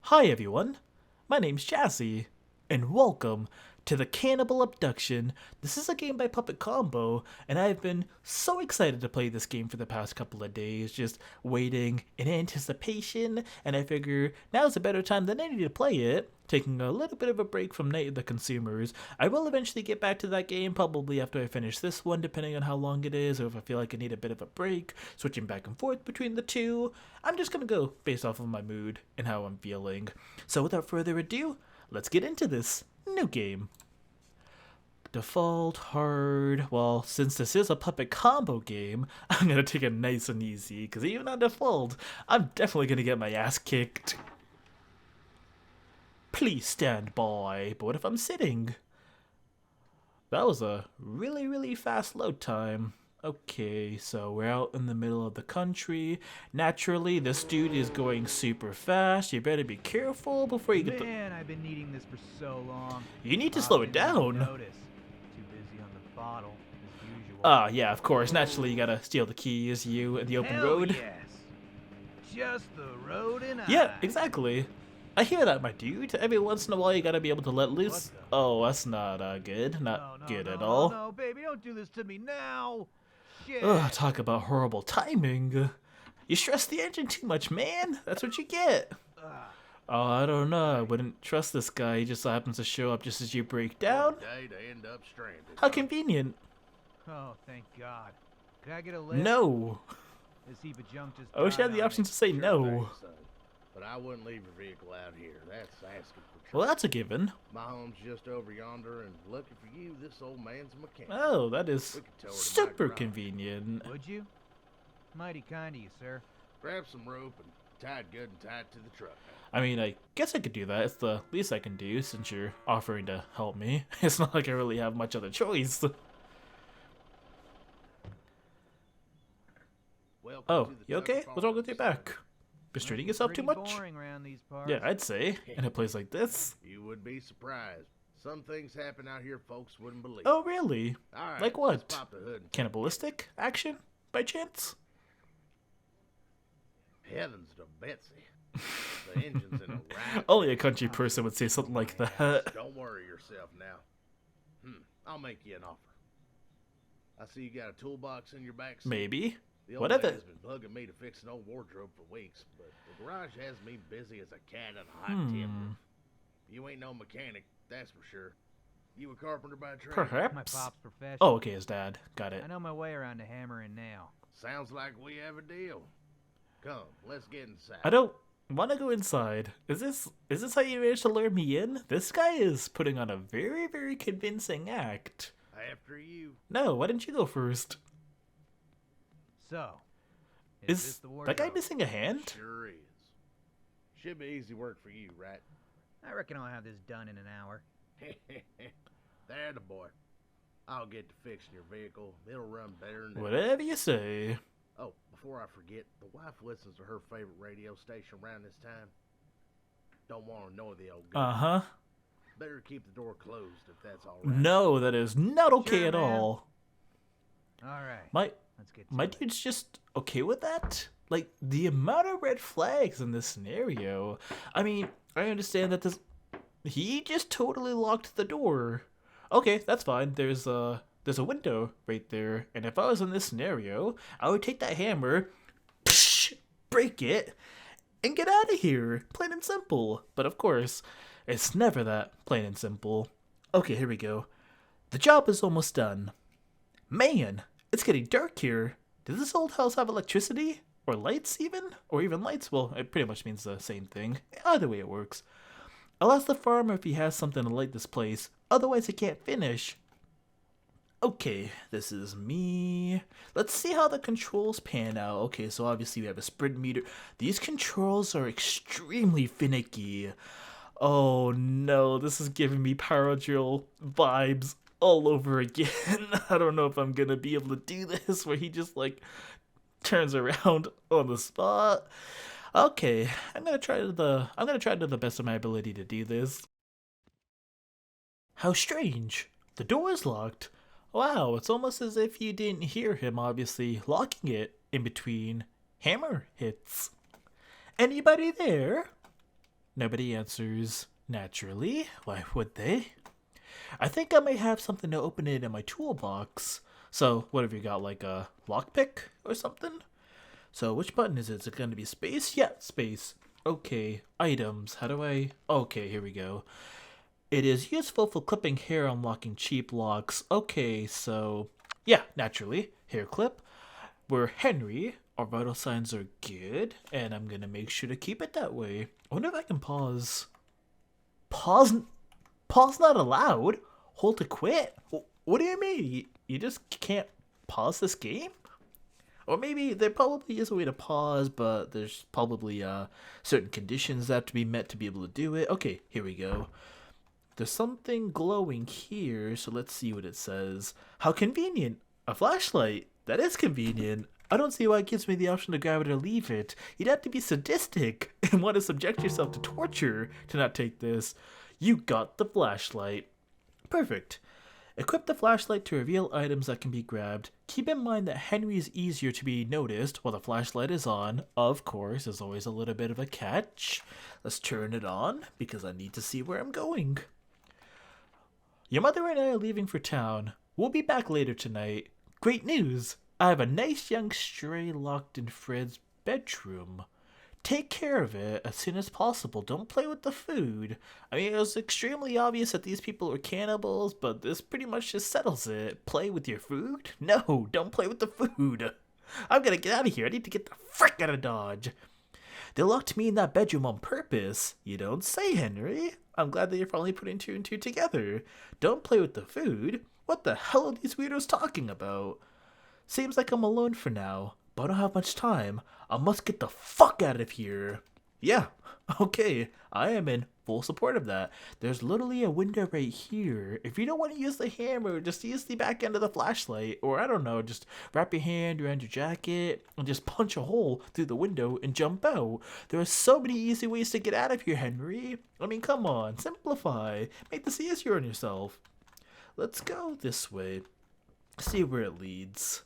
Hi everyone, my name's Jazzy, and welcome to the Cannibal Abduction. This is a game by Puppet Combo, and I've been so excited to play this game for the past couple of days, just waiting in anticipation, and I figure now's a better time than any to play it, taking a little bit of a break from Night of the Consumers. I will eventually get back to that game, probably after I finish this one, depending on how long it is, or if I feel like I need a bit of a break, switching back and forth between the two. I'm just gonna go based off of my mood and how I'm feeling. So without further ado, let's get into this new game. Default, hard. Well, since this is a Puppet Combo game, I'm gonna take it nice and easy, because even on default, I'm definitely gonna get my ass kicked. Please stand by. But what if I'm sitting? That was a really fast load time. Okay, so we're out in the middle of the country. Naturally, this dude is going super fast. You better be careful before you get Man, I've been needing this for so long. You need to slow it down. Notice. Too busy on the bottle, as usual. Yeah, of course. Naturally, you gotta steal the keys, you, in the open Hell road. Yes. Just the road and Yeah, I. exactly. I hear that, my dude. Every once in a while, you gotta be able to let loose. What the- Oh, that's not good. Not good at all. No, baby, don't do this to me now. Shit. Ugh, talk about horrible timing. You stress the engine too much, man. That's what you get. Oh, I don't know. I wouldn't trust this guy. He just so happens to show up just as you break down. Day to end up stranded. How convenient. Oh, thank God. Could I get a lift? No. This heap of junk just I wish I had died the on option me. to say Sure no. thing, son. But I wouldn't leave your vehicle out here. That's asking for trouble. Well, that's a given. My home's just over yonder, and lucky for you, this old man's a mechanic. Oh, that is We could tow her to my super garage. convenient. Would you? Mighty kind of you, sir. Grab some rope and tie it good and tie it to the truck. I mean, I guess I could do that. It's the least I can do since you're offering to help me. It's not like I really have much other choice. Welcome Oh, to the you okay? Tucker What's wrong with your Farms, back? Mistreating yourself too Pretty much? boring around these parts. Yeah, I'd say. In a place like this. son. You would be surprised. Some things happen out here folks wouldn't believe. Oh, really? All right, like let's what? pop the hood and Cannibalistic action? By chance? heavens to Betsy. The engine's in a right. Only a country person would say something like that. Don't worry yourself now. I'll make you an offer. I see you got a toolbox in your back seat. Maybe. The old Whatever. lady's been bugging me to fix an old wardrobe for weeks, but the garage has me busy as a cat in a hot timber. You ain't no mechanic, that's for sure. You a carpenter by trade? My Perhaps. pop's professional. Oh, okay, his dad. Got it. I know my way around a hammer and nail. Sounds like we have a deal. Come, let's get inside. I don't want to go inside. Is this how you managed to lure me in? This guy is putting on a very convincing act. After you. No, why didn't you go first? So, this Is the that guy wardrobe? missing a hand? Sure is. Should be easy work for you, right? I reckon I'll have this done in an hour. There the boy. I'll get to fixing your vehicle. It'll run better than ever. Whatever you say. Oh, before I forget, the wife listens to her favorite radio station around this time. Don't want to annoy the old girl. Uh-huh. Better keep the door closed if that's all right. No, that is not okay Sure, at man. all. All right. My Let's get to my it. dude's just okay with that? Like, the amount of red flags in this scenario. I mean, I understand that this... He just totally locked the door. Okay, that's fine. There's a window right there. And if I was in this scenario, I would take that hammer, break it, and get out of here. Plain and simple. But of course, it's never that plain and simple. Okay, here we go. The job is almost done. Man, it's getting dark here. Does this old house have electricity? Or lights even? Or even lights? Well, it pretty much means the same thing. Either way it works. I'll ask the farmer if he has something to light this place. Otherwise I can't finish. Okay, this is me. Let's see how the controls pan out. Okay, so obviously we have a sprint meter. These controls are extremely finicky. Oh no, this is giving me Power Drill vibes all over again. I don't know if I'm gonna be able to do this where he just like turns around on the spot. Okay, I'm gonna try to the best of my ability to do this. How strange. The door is locked. Wow, it's almost as if you didn't hear him obviously locking it in between hammer hits. Anybody there? Nobody answers. Naturally. Why would they? I think I may have something to open it in my toolbox. So, what have you got, like a lockpick or something? So, which button is it? Is it going to be space? Yeah, space. Okay, items. How do I... Okay, here we go. It is useful for clipping hair, unlocking cheap locks. Okay, so... Yeah, naturally. Hair clip. We're Henry. Our vital signs are good. And I'm going to make sure to keep it that way. I wonder if I can pause. Pause... Pause not allowed? Hold to quit? What do you mean? You just can't pause this game? Or maybe there probably is a way to pause, but there's probably certain conditions that have to be met to be able to do it. Okay, here we go. There's something glowing here, so let's see what it says. How convenient! A flashlight! That is convenient. I don't see why it gives me the option to grab it or leave it. You'd have to be sadistic and want to subject yourself to torture to not take this. You got the flashlight. Perfect. Equip the flashlight to reveal items that can be grabbed. Keep in mind that Henry is easier to be noticed while the flashlight is on. Of course, there's always a little bit of a catch. Let's turn it on because I need to see where I'm going. Your mother and I are leaving for town. We'll be back later tonight. Great news! I have a nice young stray locked in Fred's bedroom. Take care of it as soon as possible. Don't play with the food. I mean, it was extremely obvious that these people were cannibals, but this pretty much just settles it. Play with your food? No, don't play with the food. I'm gonna get out of here. I need to get the frick out of Dodge. They locked me in that bedroom on purpose. You don't say, Henry. I'm glad that you're finally putting two and two together. Don't play with the food? What the hell are these weirdos talking about? Seems like I'm alone for now, but I don't have much time. I must get the fuck out of here. Yeah, okay, I am in full support of that. There's literally a window right here. If you don't want to use the hammer, just use the back end of the flashlight. Or I don't know, just wrap your hand around your jacket and just punch a hole through the window and jump out. There are so many easy ways to get out of here, Henry. I mean, come on, simplify. Make this easier on yourself. Let's go this way. See where it leads.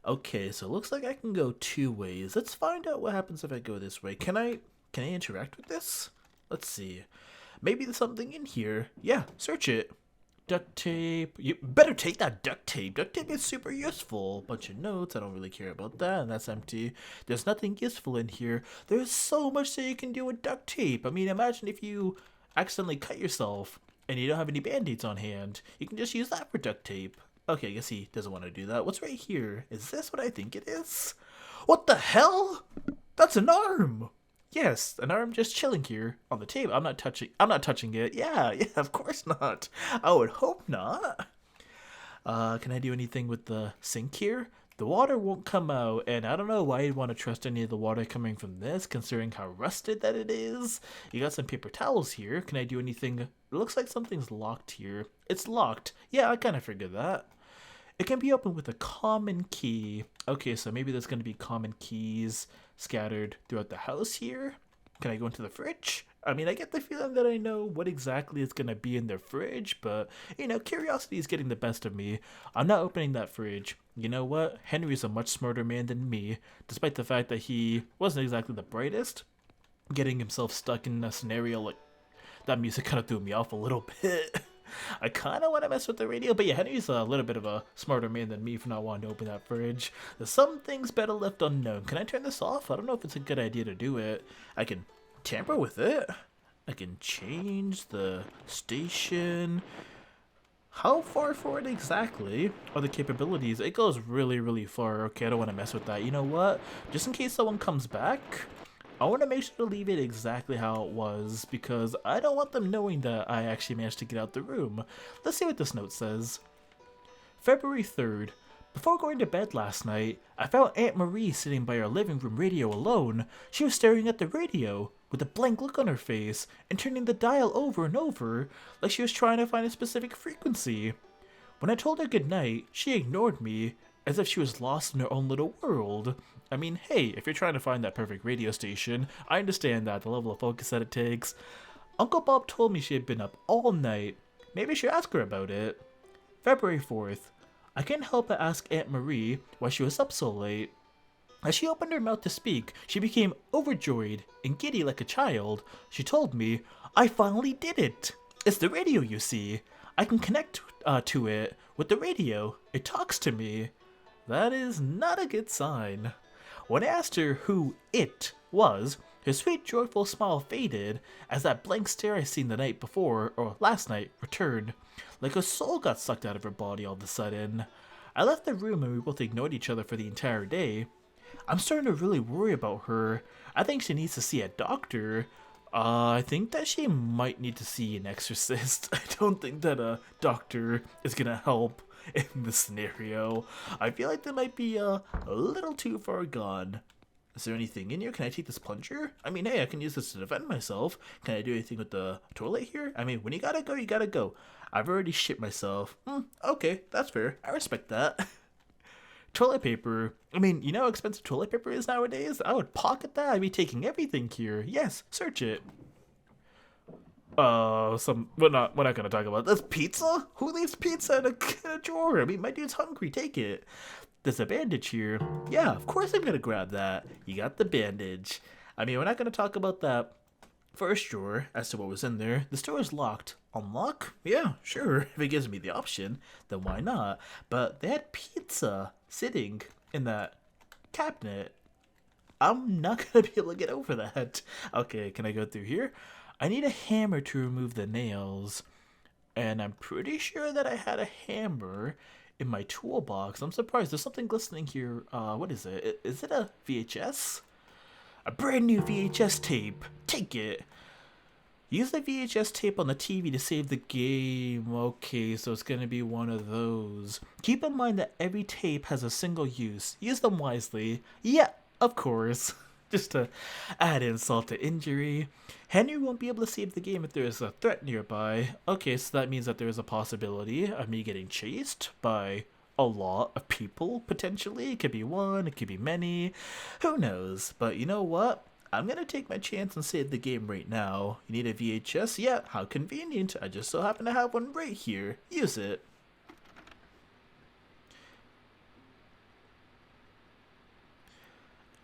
Okay, so it looks like I can go two ways. Let's find out what happens if I go this way. Can I interact with this? Let's see. Maybe there's something in here. Yeah, search it. Duct tape. You better take that duct tape. Duct tape is super useful. Bunch of notes. I don't really care about that. And that's empty. There's nothing useful in here. There's so much that you can do with duct tape. I mean, imagine if you accidentally cut yourself and you don't have any band-aids on hand. You can just use that for duct tape. Okay, I guess he doesn't want to do that. What's right here? Is this what I think it is? What the hell? That's an arm. Yes, an arm just chilling here on the table. I'm not touching it. Yeah, of course not. I would hope not. Can I do anything with the sink here? The water won't come out, and I don't know why you'd want to trust any of the water coming from this, considering how rusted that it is. You got some paper towels here. Can I do anything? It looks like something's locked here. It's locked. Yeah, I kind of figured that. It can be opened with a common key. Okay, so maybe there's going to be common keys scattered throughout the house here. Can I go into the fridge? I mean, I get the feeling that I know what exactly is going to be in the fridge, but, you know, curiosity is getting the best of me. I'm not opening that fridge. You know what? Henry's a much smarter man than me, despite the fact that he wasn't exactly the brightest. Getting himself stuck in a scenario like that music kind of threw me off a little bit. I kind of want to mess with the radio, but yeah, Henry's a little bit of a smarter man than me for not wanting to open that fridge. There's some things better left unknown. Can I turn this off? I don't know if it's a good idea to do it. I can tamper with it. I can change the station. How far forward exactly are the capabilities? It goes really, really far. Okay, I don't want to mess with that. You know what? Just in case someone comes back, I want to make sure to leave it exactly how it was, because I don't want them knowing that I actually managed to get out the room. Let's see what this note says. February 3rd. Before going to bed last night, I found Aunt Marie sitting by our living room radio alone. She was staring at the radio, with a blank look on her face, and turning the dial over and over, like she was trying to find a specific frequency. When I told her goodnight, she ignored me, as if she was lost in her own little world. I mean, hey, if you're trying to find that perfect radio station, I understand that, the level of focus that it takes. Uncle Bob told me she had been up all night. Maybe I should ask her about it. February 4th. I couldn't help but ask Aunt Marie why she was up so late. As she opened her mouth to speak, she became overjoyed and giddy like a child. She told me, "I finally did it! It's the radio, you see. I can connect to it with the radio. It talks to me." That is not a good sign. When I asked her who it was, her sweet, joyful smile faded as that blank stare I seen the night before, or last night, returned. Like a soul got sucked out of her body all of a sudden. I left the room and we both ignored each other for the entire day. I'm starting to really worry about her. I think she needs to see a doctor. I think that she might need to see an exorcist. I don't think that a doctor is gonna help in this scenario. I feel like they might be a little too far gone. Is there anything in here? Can I take this plunger? I mean, hey, I can use this to defend myself. Can I do anything with the toilet here? I mean, when you gotta go, you gotta go. I've already shit myself. Okay, that's fair. I respect that. Toilet paper. I mean, you know how expensive toilet paper is nowadays? I would pocket that. I'd be taking everything here. Yes, search it. We're not gonna talk about this. Pizza? Who leaves pizza in a drawer? I mean, my dude's hungry. Take it. There's a bandage here. Yeah, of course I'm gonna grab that. You got the bandage. I mean, we're not gonna talk about that first drawer as to what was in there. The store is locked. Unlock? Yeah, sure. If it gives me the option, then why not? But they had pizza sitting in that cabinet. I'm not gonna be able to get over that. Okay, can I go through here? I need a hammer to remove the nails. And I'm pretty sure that I had a hammer in my toolbox. I'm surprised. There's something glistening here. What is it? Is it a VHS? A brand new VHS tape. Take it. Use the VHS tape on the TV to save the game. Okay, so it's going to be one of those. Keep in mind that every tape has a single use. Use them wisely. Yeah, of course. Just to add insult to injury. Henry won't be able to save the game if there is a threat nearby. Okay, so that means that there is a possibility of me getting chased by a lot of people, potentially. It could be one, it could be many. Who knows? But you know what? I'm gonna take my chance and save the game right now. You need a VHS? Yeah, how convenient. I just so happen to have one right here. Use it.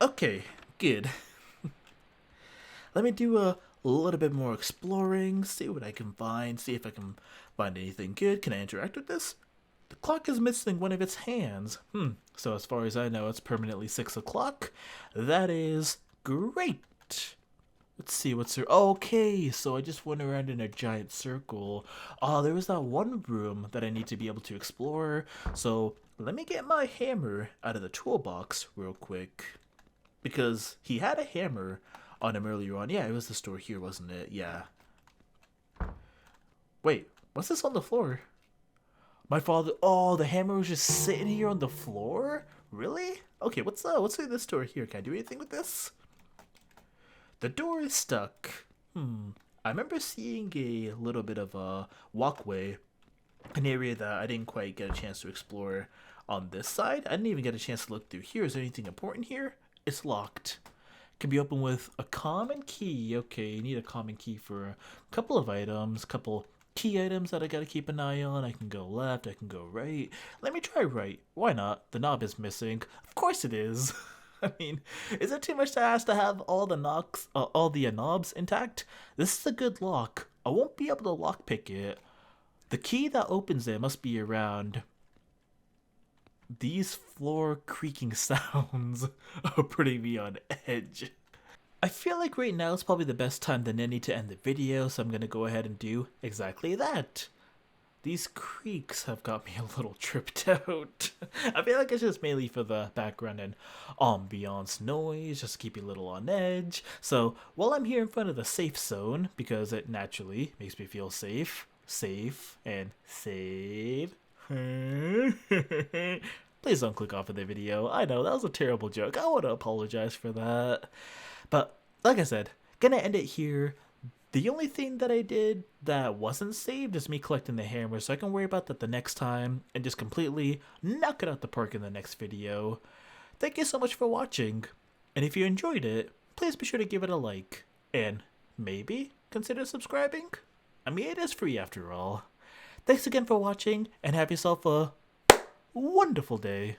Okay, good. Let me do a little bit more exploring, see what I can find, see if I can find anything good. Can I interact with this? The clock is missing one of its hands. So as far as I know, it's permanently 6 o'clock. That is great. Let's see what's there. Okay, so I just went around in a giant circle. Oh, there was that one room that I need to be able to explore. So let me get my hammer out of the toolbox real quick. Because he had a hammer on him earlier on. Yeah, it was the store here, wasn't it? Yeah. Wait, what's this on the floor? My father. Oh, the hammer was just sitting here on the floor? Really? Okay, what's in this door here? Can I do anything with this? The door is stuck. I remember seeing a little bit of a walkway, an area that I didn't quite get a chance to explore on this side. I didn't even get a chance to look through here. Is there anything important here? It's locked. Can be opened with a common key. Okay, you need a common key for a couple of items, couple key items that I gotta keep an eye on. I can go left, I can go right. Let me try right. Why not? The knob is missing. Of course it is. I mean, is it too much to ask to have all the knobs intact? This is a good lock. I won't be able to lockpick it. The key that opens it must be around. These floor creaking sounds are putting me on edge. I feel like right now is probably the best time than any to end the video, so I'm gonna go ahead and do exactly that. These creaks have got me a little tripped out. I feel like it's just mainly for the background and ambiance noise, just to keep you a little on edge. So while I'm here in front of the safe zone, because it naturally makes me feel safe, and save. Please don't click off of the video. I know, that was a terrible joke. I want to apologize for that. But like I said, gonna end it here. The only thing that I did that wasn't saved is me collecting the hammer, so I can worry about that the next time and just completely knock it out the park in the next video. Thank you so much for watching, and if you enjoyed it, please be sure to give it a like, and maybe consider subscribing? I mean, it is free after all. Thanks again for watching, and have yourself a wonderful day.